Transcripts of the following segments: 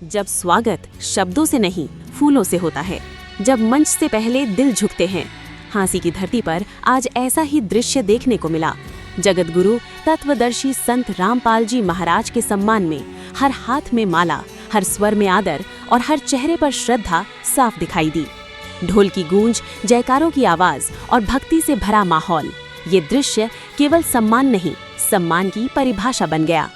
जब स्वागत शब्दों से नहीं फूलों से होता है, जब मंच से पहले दिल झुकते हैं। हांसी की धरती पर आज ऐसा ही दृश्य देखने को मिला। जगत गुरु तत्वदर्शी संत रामपाल जी महाराज के सम्मान में हर हाथ में माला, हर स्वर में आदर और हर चेहरे पर श्रद्धा साफ दिखाई दी। ढोल की गूंज, जयकारों की आवाज और भक्ति से भरा माहौल, ये दृश्य केवल सम्मान नहीं, सम्मान की परिभाषा बन गया।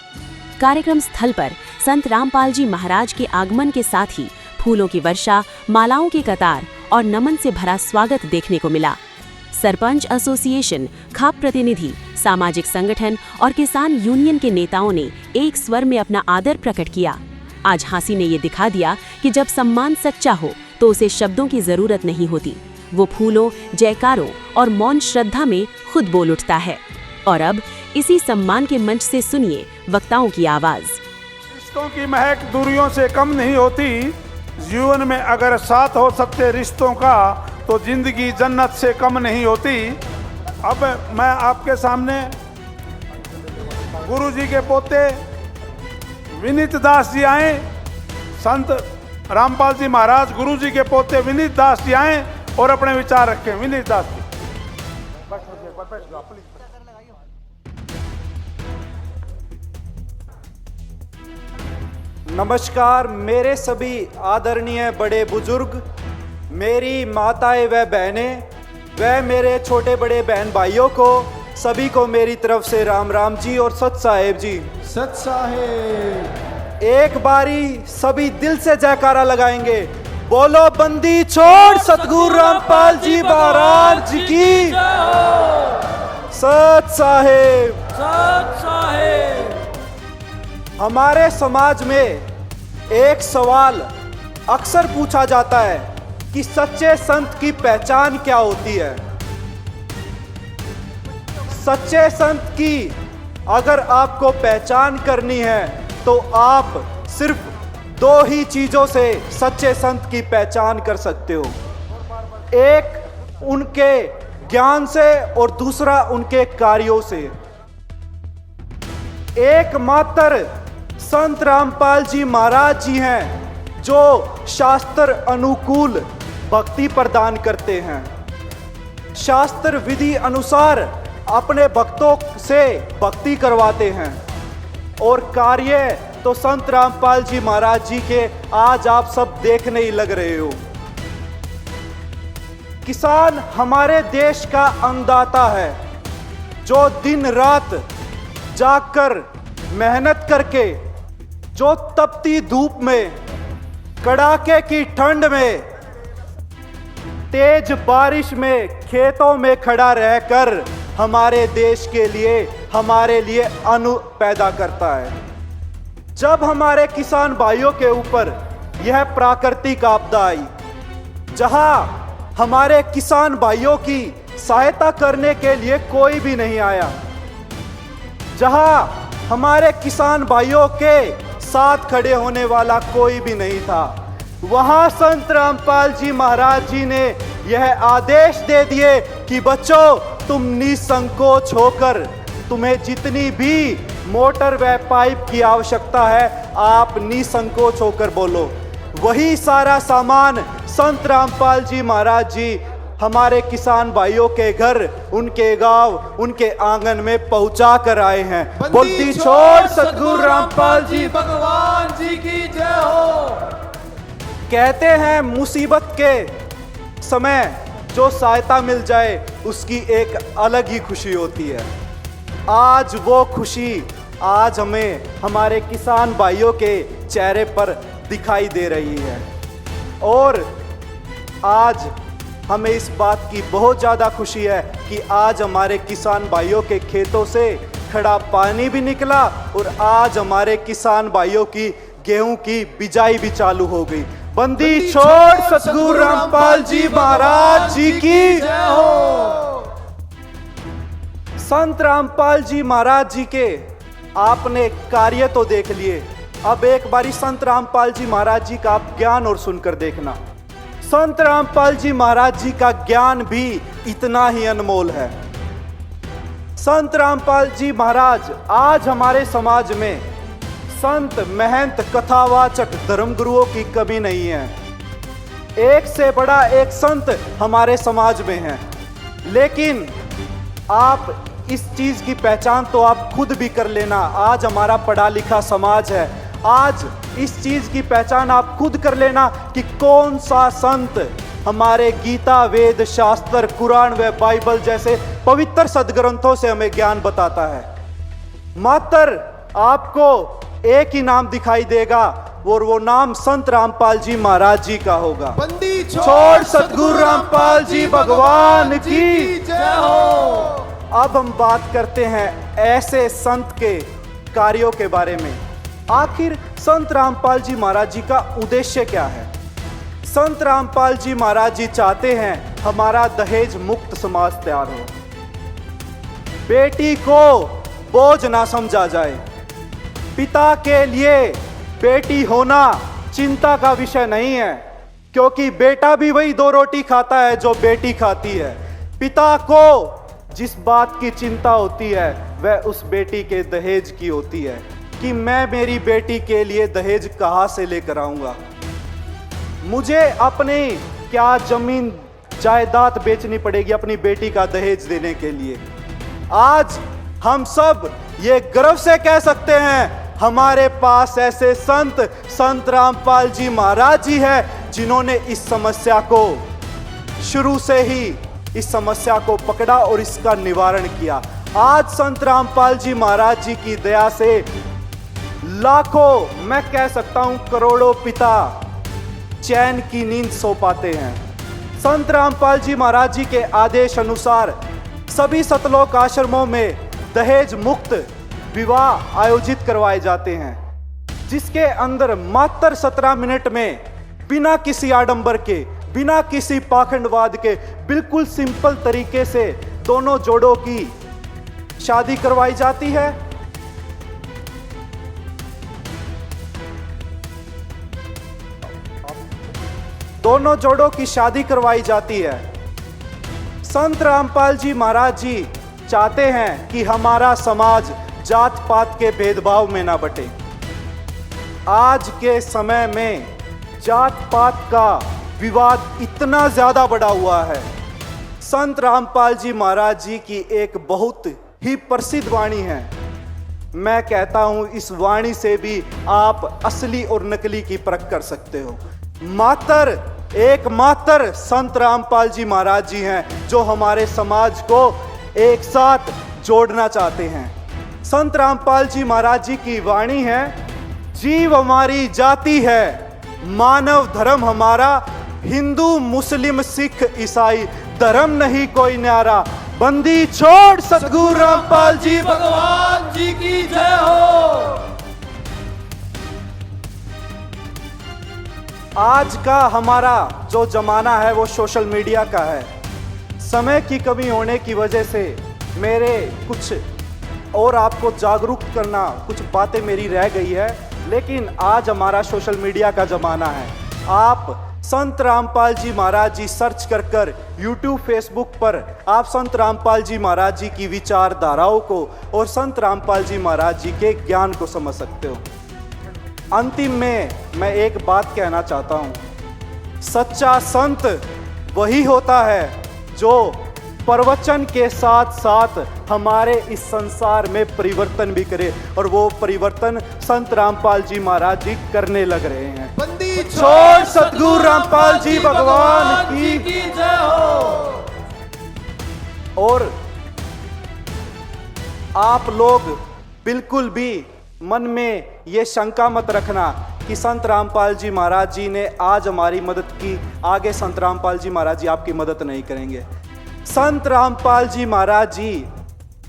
कार्यक्रम स्थल पर संत रामपाल जी महाराज के आगमन के साथ ही फूलों की वर्षा, मालाओं की कतार और नमन से भरा स्वागत देखने को मिला। सरपंच एसोसिएशन, खाप प्रतिनिधि, सामाजिक संगठन और किसान यूनियन के नेताओं ने एक स्वर में अपना आदर प्रकट किया। आज हांसी ने ये दिखा दिया कि जब सम्मान सच्चा हो तो उसे शब्दों की जरूरत नहीं होती, वो फूलों, जयकारों और मौन श्रद्धा में खुद बोल उठता है। और अब इसी सम्मान के मंच से सुनिए वक्ताओं की आवाज। रिश्तों की महक दूरियों से कम नहीं होती। जीवन में अगर साथ हो सकते रिश्तों का तो जिंदगी जन्नत से कम नहीं होती। अब मैं आपके सामने गुरु जी के पोते विनीत दास जी आए। संत रामपाल जी महाराज गुरु जी के पोते विनीत दास जी आए और अपने विचार रखें। विनीत दास जी, नमस्कार मेरे सभी आदरणीय बड़े बुजुर्ग, मेरी माताएं व बहनें व मेरे छोटे बड़े बहन भाइयों को, सभी को मेरी तरफ से राम राम जी और सत साहेब जी। सत साहेब। एक बारी सभी दिल से जयकारा लगाएंगे। बोलो बंदी छोड़ सतगुरु रामपाल जी महाराज की। सत साहेब। सत साहेब। हमारे समाज में एक सवाल अक्सर पूछा जाता है कि सच्चे संत की पहचान क्या होती है। सच्चे संत की अगर आपको पहचान करनी है तो आप सिर्फ दो ही चीजों से सच्चे संत की पहचान कर सकते हो। एक उनके ज्ञान से और दूसरा उनके कार्यों से। एकमात्र संत रामपाल जी महाराज जी हैं जो शास्त्र अनुकूल भक्ति प्रदान करते हैं। शास्त्र विधि अनुसार अपने भक्तों से भक्ति करवाते हैं और कार्य तो संत रामपाल जी महाराज जी के आज आप सब देखने ही लग रहे हो। किसान हमारे देश का अन्नदाता है जो दिन रात जागकर मेहनत करके, जो तपती धूप में, कड़ाके की ठंड में, तेज बारिश में खेतों में खड़ा रहकर हमारे देश के लिए, हमारे लिए अन्न पैदा करता है। जब हमारे किसान भाइयों के ऊपर यह प्राकृतिक आपदा आई, जहां हमारे किसान भाइयों की सहायता करने के लिए कोई भी नहीं आया, जहां हमारे किसान भाइयों के साथ खड़े होने वाला कोई भी नहीं था, वहां संत रामपाल जी महाराज जी ने यह आदेश दे दिए कि बच्चों, तुम निसंकोच होकर, तुम्हें जितनी भी मोटर व पाइप की आवश्यकता है, आप निसंकोच होकर बोलो। वही सारा सामान संत रामपाल जी महाराज जी हमारे किसान भाइयों के घर, उनके गांव, उनके आंगन में पहुंचा कर आए हैं। बंदी छोड़ सतगुरु रामपाल जी भगवान जी की जय हो। कहते हैं मुसीबत के समय जो सहायता मिल जाए उसकी एक अलग ही खुशी होती है। आज वो खुशी आज हमें हमारे किसान भाइयों के चेहरे पर दिखाई दे रही है और आज हमें इस बात की बहुत ज़्यादा खुशी है कि आज हमारे किसान भाइयों के खेतों से खड़ा पानी भी निकला और आज हमारे किसान भाइयों की गेहूं की बिजाई भी चालू हो गई। बंदी छोड़ सतगुरु रामपाल जी महाराज जी की जय हो। संत रामपाल जी महाराज जी के आपने कार्य तो देख लिए, अब एक बारी संत रामपाल जी महाराज जी का आप ज्ञान और सुनकर देखना। संत रामपाल जी महाराज जी का ज्ञान भी इतना ही अनमोल है। संत रामपाल जी महाराज आज हमारे समाज में संत महंत कथावाचक धर्मगुरुओं की कमी नहीं है। एक से बड़ा एक संत हमारे समाज में है, लेकिन आप इस चीज की पहचान तो आप खुद भी कर लेना। आज हमारा पढ़ा लिखा समाज है, आज इस चीज की पहचान आप खुद कर लेना कि कौन सा संत हमारे गीता, वेद, शास्त्र, कुरान व बाइबल जैसे पवित्र सदग्रंथों से हमें ज्ञान बताता है। मात्र आपको एक ही नाम दिखाई देगा और वो नाम संत रामपाल जी महाराज जी का होगा। बंदी छोड़ सतगुरु रामपाल जी भगवान की जय हो। अब हम बात करते हैं ऐसे संत के कार्यों के बारे में। आखिर संत रामपाल जी महाराज जी का उद्देश्य क्या है? संत रामपाल जी महाराज जी चाहते हैं हमारा दहेज मुक्त समाज तैयार हो, बेटी को बोझ ना समझा जाए, पिता के लिए बेटी होना चिंता का विषय नहीं है, क्योंकि बेटा भी वही 2 रोटी खाता है जो बेटी खाती है। पिता को जिस बात की चिंता होती है वह उस बेटी के दहेज की होती है कि मैं मेरी बेटी के लिए दहेज कहां से लेकर आऊंगा, मुझे अपनी क्या जमीन जायदाद बेचनी पड़ेगी अपनी बेटी का दहेज देने के लिए। आज हम सब ये गर्व से कह सकते हैं हमारे पास ऐसे संत रामपाल जी महाराज जी हैं जिन्होंने इस समस्या को शुरू से ही इस समस्या को पकड़ा और इसका निवारण किया। आज संत रामपाल जी महाराज जी की दया से लाखों, मैं कह सकता हूं करोड़ों पिता चैन की नींद सो पाते हैं। संत रामपाल जी महाराज जी के आदेश अनुसार सभी सतलोक आश्रमों में दहेज मुक्त विवाह आयोजित करवाए जाते हैं, जिसके अंदर मात्र 17 मिनट में बिना किसी आडंबर के, बिना किसी पाखंडवाद के, बिल्कुल सिंपल तरीके से दोनों जोड़ों की शादी करवाई जाती है। दोनों जोड़ों की शादी करवाई जाती है। संत रामपाल जी महाराज जी चाहते हैं कि हमारा समाज जात पात के भेदभाव में ना बटे। आज के समय में जात पात का विवाद इतना ज्यादा बढ़ा हुआ है। संत रामपाल जी महाराज जी की एक बहुत ही प्रसिद्ध वाणी है। मैं कहता हूं इस वाणी से भी आप असली और नकली की परख कर सकते हो। एकमात्र संत रामपाल जी महाराज जी हैं जो हमारे समाज को एक साथ जोड़ना चाहते हैं। संत रामपाल जी महाराज जी की वाणी है, जीव हमारी जाति है, मानव धर्म हमारा, हिंदू मुस्लिम सिख ईसाई धर्म नहीं कोई न्यारा, बंदी छोड़ सतगुरु रामपाल जी भगवान जी की जय हो। आज का हमारा जो जमाना है वो सोशल मीडिया का है। समय की कमी होने की वजह से मेरे कुछ और आपको जागरूक करना, कुछ बातें मेरी रह गई है, लेकिन आज हमारा सोशल मीडिया का जमाना है। आप संत रामपाल जी महाराज जी सर्च कर यूट्यूब फेसबुक पर आप संत रामपाल जी महाराज जी की विचारधाराओं को और संत रामपाल जी महाराज जी के ज्ञान को समझ सकते हो। अंतिम में मैं एक बात कहना चाहता हूं, सच्चा संत वही होता है जो प्रवचन के साथ साथ हमारे इस संसार में परिवर्तन भी करे, और वो परिवर्तन संत रामपाल जी महाराज जी करने लग रहे हैं। बंदी छोड़ सतगुरु रामपाल जी भगवान की जय हो। और आप लोग बिल्कुल भी मन में ये शंका मत रखना कि संत रामपाल जी महाराज जी ने आज हमारी मदद की, आगे संत रामपाल जी महाराज जी आपकी मदद नहीं करेंगे। संत रामपाल जी महाराज जी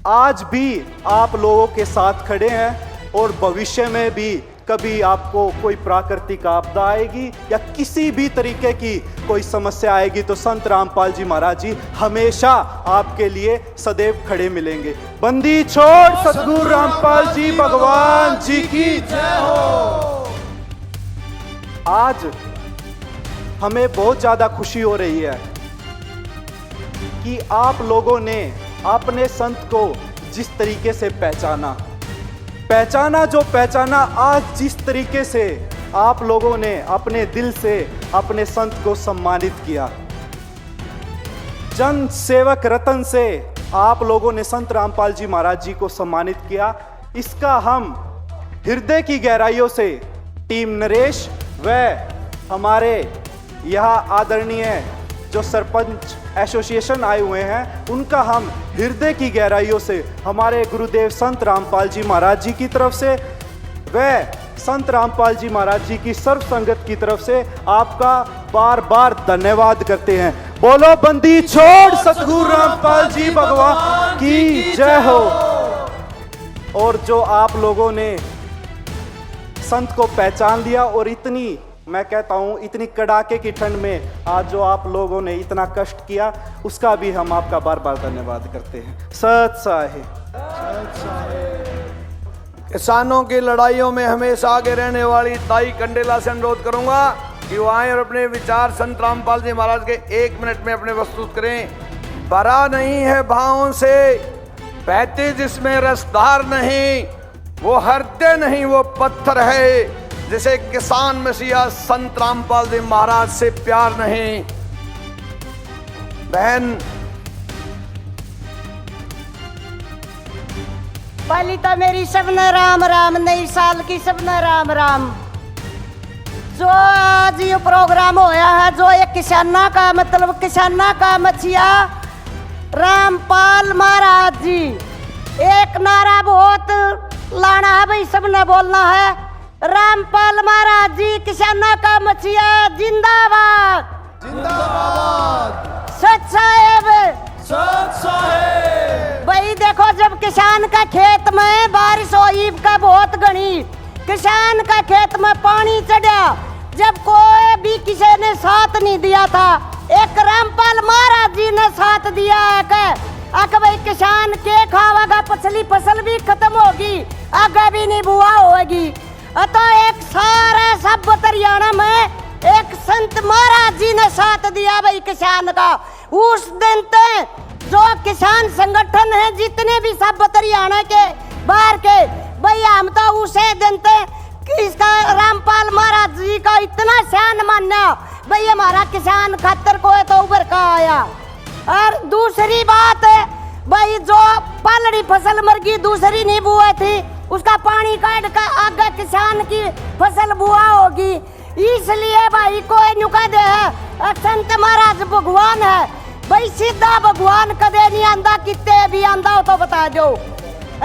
आज भी आप लोगों के साथ खड़े हैं, और भविष्य में भी कभी आपको कोई प्राकृतिक आपदा आएगी या किसी भी तरीके की कोई समस्या आएगी तो संत रामपाल जी महाराज जी हमेशा आपके लिए सदैव खड़े मिलेंगे। बंदी छोड़ सतगुरु रामपाल जी भगवान जी की जय हो। आज हमें बहुत ज्यादा खुशी हो रही है कि आप लोगों ने अपने संत को जिस तरीके से पहचाना, पहचाना जो पहचाना, आज जिस तरीके से आप लोगों ने अपने दिल से अपने संत को सम्मानित किया, जन सेवक रतन से आप लोगों ने संत रामपाल जी महाराज जी को सम्मानित किया, इसका हम हृदय की गहराइयों से टीम नरेश व हमारे यहाँ आदरणीय जो सरपंच एसोसिएशन आए हुए हैं, उनका हम हृदय की गहराइयों से हमारे गुरुदेव संत रामपाल जी महाराज जी की तरफ से व संत रामपाल जी महाराज जी की सर्व संगत की तरफ से आपका बार बार धन्यवाद करते हैं। बोलो बंदी छोड़ सतगुरु रामपाल जी भगवान की जय हो। और जो आप लोगों ने संत को पहचान लिया और इतनी, मैं कहता हूं इतनी कड़ाके की ठंड में आज जो आप लोगों ने इतना कष्ट किया, उसका भी हम आपका बार बार धन्यवाद करते हैं। सत साहे। किसानों की लड़ाइयों में हमेशा आगे रहने वाली ताई कंडेला से अनुरोध करूंगा कि वो आए और अपने विचार संत रामपाल जी महाराज के 1 मिनट में अपने प्रस्तुत करें। भरा नहीं है भावों से, बहती जिसमें रसदार नहीं, वो हृदय नहीं वो पत्थर है, जिसे किसान मसीहा संत रामपाल जी महाराज से प्यार नहीं। बहन, पहली तो मेरी सबने राम राम, नई साल की सबने राम राम। जो आज ये प्रोग्राम होया है, जो ये किसाना का मतलब किसाना का मछिया रामपाल महाराज जी, एक नारा बहुत लाना है भाई, सबने बोलना है, रामपाल महाराज जी किसाना का मछिया जिंदाबाद जिंदाबाद। सच साहेब, सत साहेब। भाई देखो, जब किसान का खेत में बारिश हुई का बहुत घनी, किसान का खेत में पानी चढ़ा, जब कोई भी किसी ने साथ नहीं दिया था, एक रामपाल महाराज जी ने साथ दिया है कि भाई किसान के खावागा, पछली फसल भी खत्म होगी, आगे भी नहीं बुआ होगी। तो एक सारा सब हरियाणा में एक संत महाराज जी ने साथ दिया भाई किसान का। उस दिन ते जो किसान संगठन है जितने भी सब हरियाणा के बाहर के, भाई हम तो उसे दिन ते इसका रामपाल महाराज जी का इतना शान मानना, भाई हमारा किसान खातर को है तो उभर का आया। और दूसरी बात है भाई, जो पलड़ी फसल मर गई, दूसरी नहीं बुआ थी, उसका पानी काट कर आगे किसान की फसल बुआ होगी। इसलिए भाई कोई नुका दे है संत महाराज भगवान है भाई, सीधा भगवान कदे नहीं आंदा, कितने भी आंदा हो तो बता दो।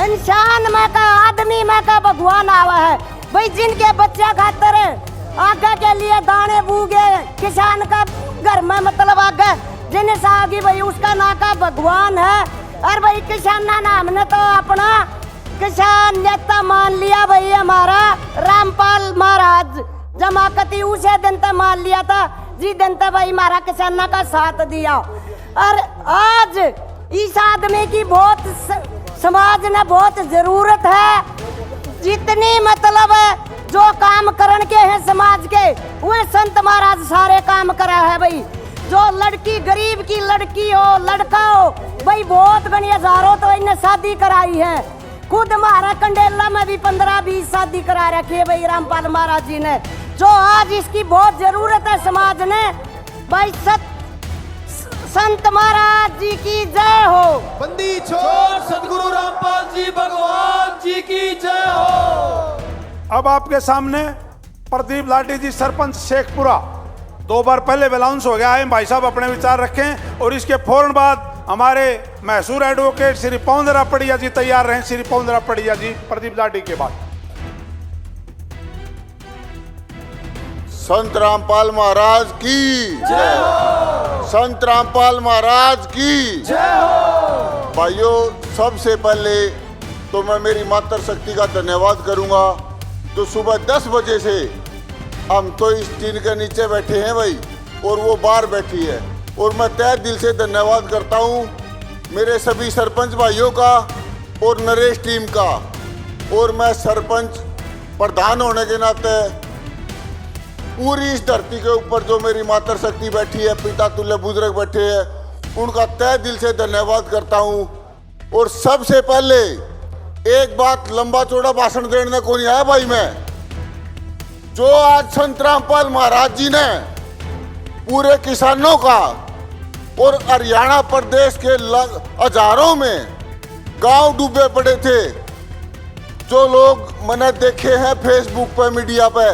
इंसान में का आदमी में का भगवान आवा है भाई, जिनके बच्चा खातर आगे के लिए दाने बूगे किसान का घर में मतलब आगे जिन्हें सागी भाई, उसका ना का भगवान है। और भाई किसान ना नाम ने तो अपना किसान नेता मान लिया भाई हमारा रामपाल महाराज, जमाकती उसे दिन तक मान लिया था जी, दिन तक भाई हमारा किसाना का साथ दिया। और आज इस आदमी की बहुत समाज ने बहुत जरूरत है, जितनी मतलब जो काम करन के हैं समाज के, वह संत महाराज सारे काम करा है भाई। जो लड़की गरीब की लड़की हो लड़का हो भाई, बहुत घनी हजारों तो इन्हें शादी कराई है, खुद हमारा कंडेला में भी 15-20 शादी करा रखी है भाई रामपाल महाराज जी ने। जो आज इसकी बहुत जरूरत है समाज ने भाई। संत महाराज जी की जय हो। बंदी छोड़ सतगुरु रामपाल जी भगवान जी की जय हो। अब आपके सामने प्रदीप लाठी जी सरपंच शेखपुरा, 2 बार पहले अनाउंस हो गया है, भाई साहब अपने विचार रखें। और इसके फौरन बाद हमारे मैसूर एडवोकेट श्री पवन रापड़िया जी तैयार रहें। श्री पवन रापड़िया जी प्रदीप लाठी के बाद। संत रामपाल महाराज की जय हो। संत रामपाल महाराज की जय हो। भाइयों, सबसे पहले तो मैं मेरी मातृशक्ति का धन्यवाद करूंगा। तो सुबह 10 बजे से हम तो इस टीन के नीचे बैठे हैं भाई, और वो बाहर बैठी है, और मैं तहे दिल से धन्यवाद करता हूं मेरे सभी सरपंच भाइयों का और नरेश टीम का। और मैं सरपंच प्रधान होने के नाते पूरी इस धरती के ऊपर जो मेरी मातृशक्ति बैठी है, पिता तुल्य बुजुर्ग बैठे हैं, उनका तहे दिल से धन्यवाद करता हूं। और सबसे पहले एक बात लंबा चौड़ा भाषण देने को नहीं आया भाई मैं। जो आज संत रामपाल महाराज जी ने पूरे किसानों का और हरियाणा प्रदेश के हजारों में गांव डूबे पड़े थे, जो लोग मैंने देखे हैं फेसबुक पे, मीडिया पे,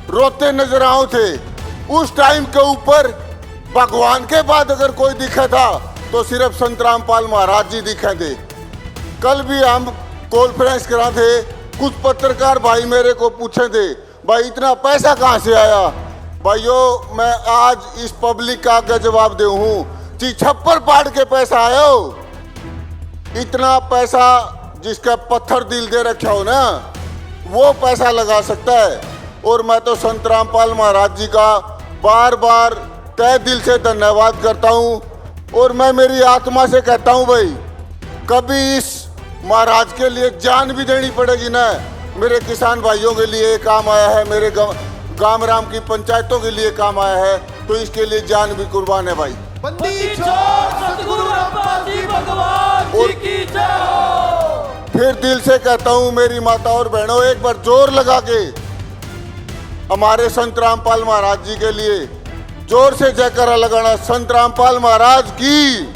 रोते नजर आओ थे। उस टाइम के ऊपर भगवान के बाद अगर कोई दिखा था तो सिर्फ संत रामपाल महाराज जी दिखे थे। कल भी हम कॉन्फ्रेंस करा थे, कुछ पत्रकार भाई मेरे को पूछे थे, भाई इतना पैसा कहाँ से आया। भाइयों, मैं आज इस पब्लिक का आगे जवाब दे हूँ कि छप्पर पाड़ के पैसा आया हो। इतना पैसा जिसका पत्थर दिल दे रखा हो ना, वो पैसा लगा सकता है। और मैं तो संत रामपाल महाराज जी का बार बार तहे दिल से धन्यवाद करता हूँ। और मैं मेरी आत्मा से कहता हूँ भाई, कभी इस महाराज के लिए जान भी देनी पड़ेगी ना। मेरे किसान भाइयों के लिए काम आया है, मेरे गांव राम की पंचायतों के लिए काम आया है, तो इसके लिए जान भी कुर्बान है भाई। और फिर दिल से कहता हूँ मेरी माता और बहनों, एक बार जोर लगा के हमारे संत रामपाल महाराज जी के लिए जोर से जयकारा लगाना। संत रामपाल महाराज की,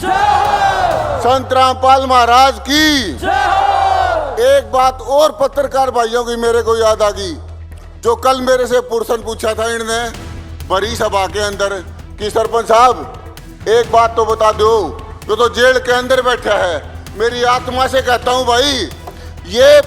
संत रामपाल महाराज की। एक बात और पत्रकार भाइयों की मेरे को याद आ गई, जो कल मेरे से प्रश्न पूछा था इन्होंने भरी सभा के अंदर कि सरपंच साहब एक बात तो बता दो, जो तो जेल के अंदर बैठा है। मेरी आत्मा से कहता हूँ भाई, ये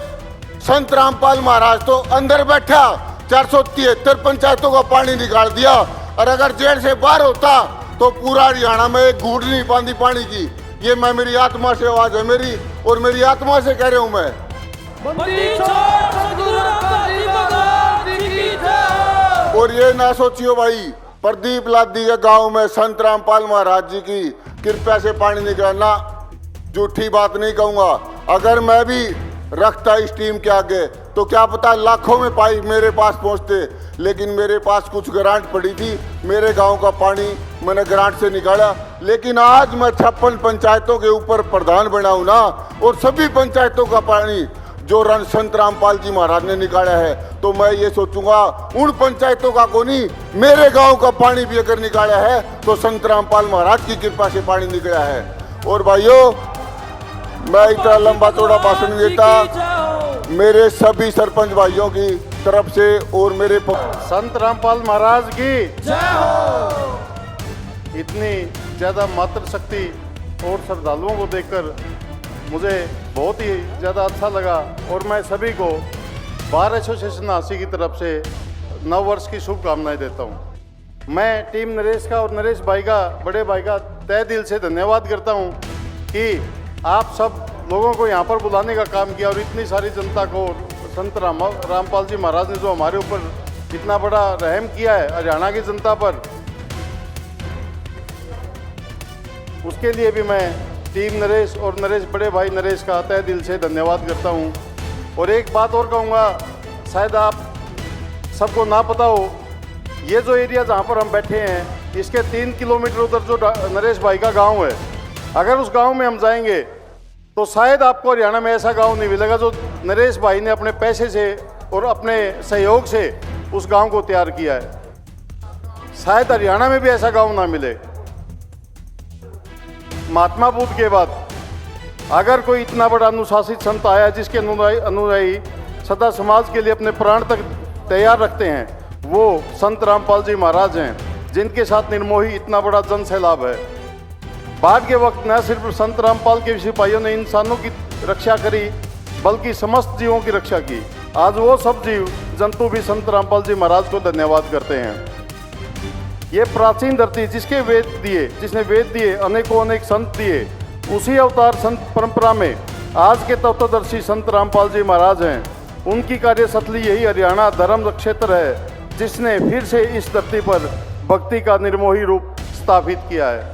संत रामपाल महाराज तो अंदर बैठा 473 पंचायतों का पानी निकाल दिया, और अगर जेल से बाहर होता तो पूरा हरियाणा में एक घूंट नहीं पाती पानी की। ये मैं मेरी आत्मा से आवाज है मेरी, और मेरी आत्मा से कह रहा हूँ मैं। और ये ना सोचियो भाई, प्रदीप लादी के गांव में संत रामपाल महाराज जी की कृपया से पानी निकालना, झूठी बात नहीं कहूंगा। अगर मैं भी रखता इस टीम के आगे तो क्या पता लाखों में पाई मेरे पास पहुंचते। लेकिन मेरे पास कुछ ग्रांट पड़ी थी, मेरे गांव का पानी मैंने ग्रांट से निकाला। लेकिन आज मैं 56 पंचायतों के ऊपर प्रधान बना हूं ना, और सभी पंचायतों का पानी जो संत रामपाल जी महाराज ने निकाला है, तो मैं ये सोचूंगा उन पंचायतों का को नहीं, मेरे गांव का पानी भी अगर निकाला है तो संत रामपाल महाराज की कृपा से पानी निकला है। और भाइयों, मैं इतना लंबा चौड़ा भाषण देता मेरे सभी सरपंच भाइयों की तरफ से, और मेरे संत रामपाल महाराज की जय हो। इतनी ज़्यादा मातृशक्ति और श्रद्धालुओं को देखकर मुझे बहुत ही ज़्यादा अच्छा लगा। और मैं सभी को बार एसोसिएशन हांसी की तरफ से नव वर्ष की शुभकामनाएं देता हूं। मैं टीम नरेश का और नरेश भाई का, बड़े भाई का तहे दिल से धन्यवाद करता हूं कि आप सब लोगों को यहाँ पर बुलाने का काम किया, और इतनी सारी जनता को संत रामपाल जी महाराज ने जो हमारे ऊपर इतना बड़ा रहम किया है हरियाणा की जनता पर, उसके लिए भी मैं टीम नरेश और नरेश बड़े भाई नरेश का तहे दिल से धन्यवाद करता हूँ। और एक बात और कहूँगा, शायद आप सबको ना पता हो, ये जो एरिया जहाँ पर हम बैठे हैं इसके 3 किलोमीटर उधर जो नरेश भाई का गांव है, अगर उस गांव में हम जाएंगे तो शायद आपको हरियाणा में ऐसा गांव नहीं मिलेगा जो नरेश भाई ने अपने पैसे से और अपने सहयोग से उस गांव को तैयार किया है। शायद हरियाणा में भी ऐसा गांव ना मिले। महात्मा बुद्ध के बाद अगर कोई इतना बड़ा अनुशासित संत आया जिसके अनुयायी सदा समाज के लिए अपने प्राण तक तैयार रखते हैं, वो संत रामपाल जी महाराज हैं, जिनके साथ निर्मोही इतना बड़ा जन सैलाब है। बाद के वक्त न सिर्फ संत रामपाल के सिपाहियों ने इंसानों की रक्षा करी, बल्कि समस्त जीवों की रक्षा की। आज वो सब जीव जंतु भी संत रामपाल जी महाराज को धन्यवाद करते हैं। ये प्राचीन धरती जिसने वेद दिए, अनेकों अनेक संत दिए, उसी अवतार संत परंपरा में आज के तत्वदर्शी संत रामपाल जी महाराज हैं। उनकी कार्यशैली यही हरियाणा धर्म क्षेत्र है, जिसने फिर से इस धरती पर भक्ति का निर्मोही रूप स्थापित किया है।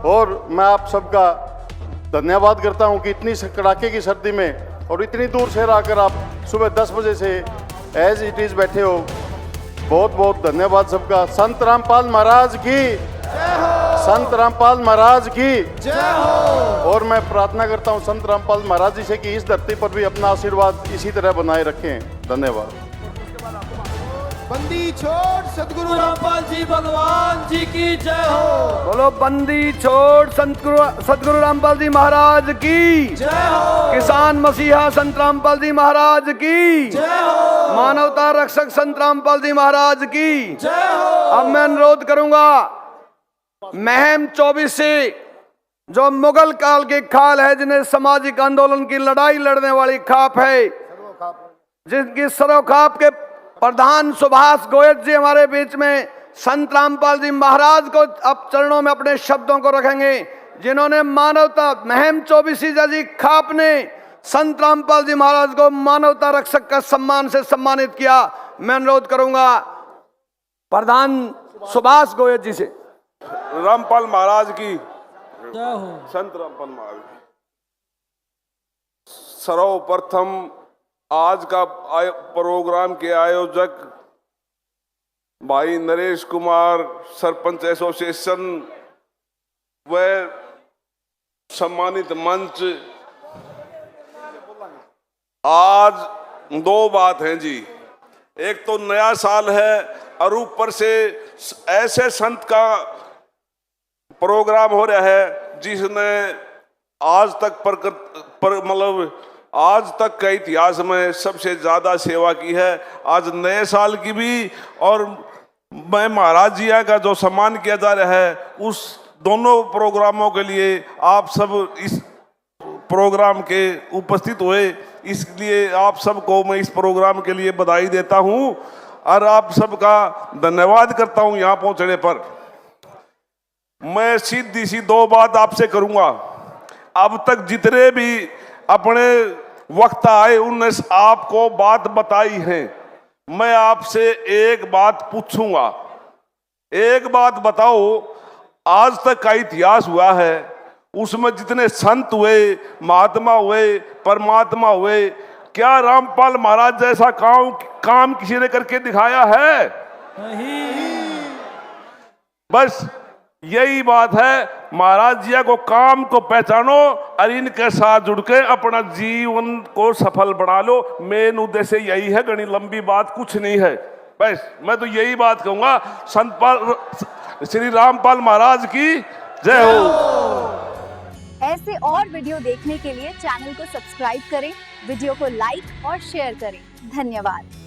और मैं आप सबका धन्यवाद करता हूं कि इतनी कड़ाके की सर्दी में और इतनी दूर से आकर आप सुबह 10 बजे से एज इट इज़ बैठे हो। बहुत बहुत धन्यवाद सबका। संत रामपाल महाराज की, संत रामपाल महाराज की जय हो। और मैं प्रार्थना करता हूँ संत रामपाल महाराज जी से कि इस धरती पर भी अपना आशीर्वाद इसी तरह बनाए रखें। धन्यवाद। बंदी छोड़ सदगुरु रामपाल जी भगवान जी की जय हो। बोलो बंदी छोड़ सतगुरु रामपाल जी महाराज की जय हो। किसान मसीहा संत रामपाल जी महाराज की जय हो। मानवता रक्षक संत रामपाल जी महाराज की जय हो। अब मैं अनुरोध करूंगा महम 24 से जो मुगल काल की खाल है, जिन्हें सामाजिक आंदोलन की लड़ाई लड़ने वाली खाप है, जिनकी सरोखाप के प्रधान सुभाष गोयल जी हमारे बीच में संत रामपाल जी महाराज को अब चरणों में अपने शब्दों को रखेंगे, जिन्होंने मानवता महम 24 जी खाप ने संत रामपाल जी महाराज को मानवता रक्षक का सम्मान से सम्मानित किया। मैं अनुरोध करूंगा प्रधान सुभाष गोयल जी से। रामपाल महाराज की जय हो। संत रामपाल महाराज की। सर्वप्रथम आज का प्रोग्राम के आयोजक भाई नरेश कुमार, सरपंच एसोसिएशन व सम्मानित मंच, आज दो बात है जी। एक तो नया साल है और ऊपर से ऐसे संत का प्रोग्राम हो रहा है जिसने आज तक मतलब आज तक का इतिहास में सबसे ज्यादा सेवा की है। आज नए साल की भी और मैं महाराज जी का जो सम्मान किया जा रहा है, उस दोनों प्रोग्रामों के लिए आप सब इस प्रोग्राम के उपस्थित हुए, इसलिए आप सबको मैं इस प्रोग्राम के लिए बधाई देता हूं और आप सबका धन्यवाद करता हूं यहाँ पहुंचने पर। मैं सीधी सी दो बात आपसे करूंगा। अब तक जितने भी अपने वक्त आए उनने आपको बात बताई है, मैं आपसे एक बात पूछूंगा। एक बात बताओ, आज तक का इतिहास हुआ है उसमें जितने संत हुए, महात्मा हुए, परमात्मा हुए, क्या रामपाल महाराज जैसा काम किसी ने करके दिखाया है? नहीं। बस यही बात है। महाराज जी को काम को पहचानो और इनके साथ जुड़ के अपना जीवन को सफल बना लो। मेन उद्देश्य यही है, घनी लंबी बात कुछ नहीं है। बस मैं तो यही बात कहूंगा। संत श्री रामपाल महाराज की जय हो। ऐसे और वीडियो देखने के लिए चैनल को सब्सक्राइब करें, वीडियो को लाइक और शेयर करें। धन्यवाद।